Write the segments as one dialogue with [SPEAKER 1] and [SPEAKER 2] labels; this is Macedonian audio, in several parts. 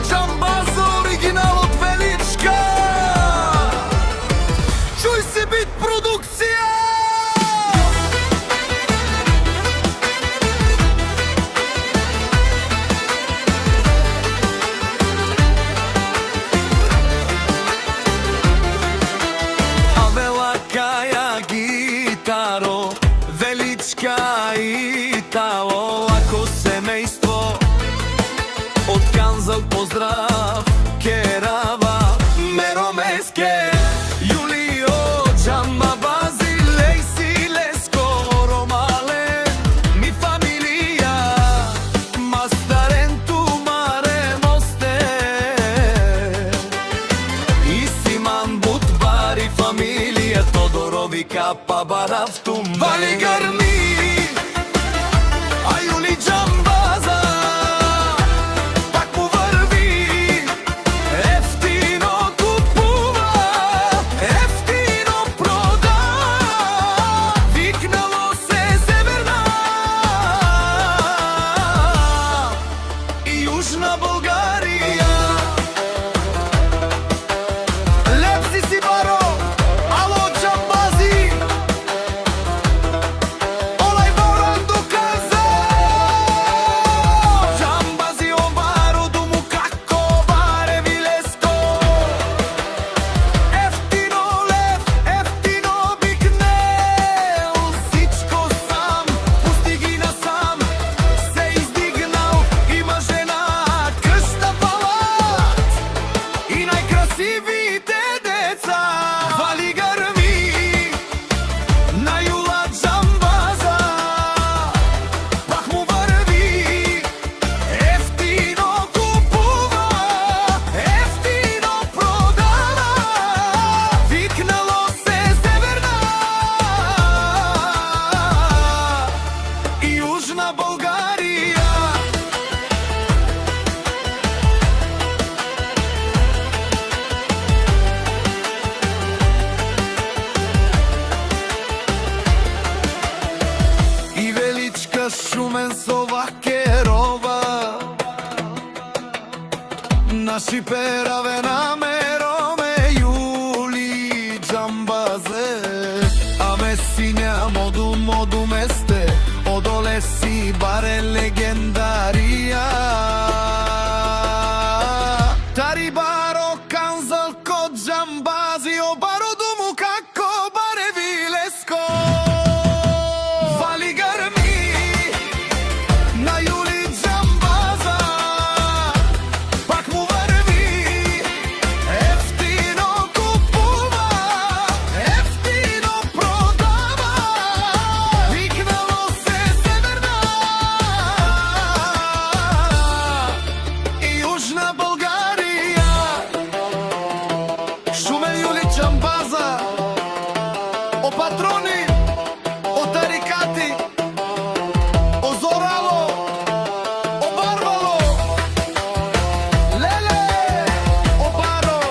[SPEAKER 1] Джамбаза, оригинал од Величка. Чуј се бит продукција. Авела Каја гитаро, Величка Итало, лако семејство од Канзал поздрав, Керава, Меромеске, Јулио, Джамбази, Лејси, Леско, Ромале, ми фамилија, Мастарен, Тумаре, Мосте, Исиман, Бутбари, фамилија, Тодорови, Капа, Барав, Тумбе, Вали Гарми, Ајули Джамбаза. Јужна Болгарија, Лепси си баро, ало Джамбази, олај Боран доказа. Джамбази о баро, дому како баре Вилеско. Ефтино лев, ефтино бикнел, сичко сам, пусти ги насам, се издигнал, има жена. Сивите деца, Вали Гарми, на Јула Джамбаза, пак му врви, ефтино купува, ефтино продава, викнало се Северна и Јужна Болгарија. Шумен со Вакерова, наши пераве намероме, Јули Джамбазе, аме сиња моду месте, одоле си баре легендарија. Тари баро Канзал код Джамбази, о баро дому како баре Вилеско. Джамбаза, о патрони, о тарикати, о зорало, о барвало, леле, о баро,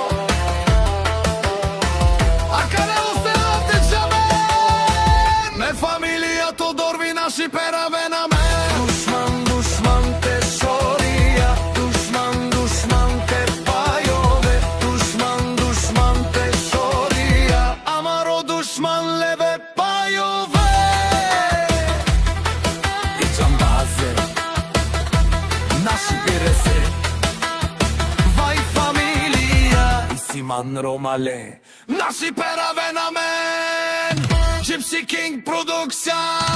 [SPEAKER 1] а каде останате джамен? Ме фамилија Тодорви, наши пераве на мен. Душман, душман те шорија, душман, душман те пајове, душман, душман те душман леве пајове и Джамбазе, наши бирезе, Вај фамилија, Исиман Ромале, наши пераве на мен. Gypsy King продукција.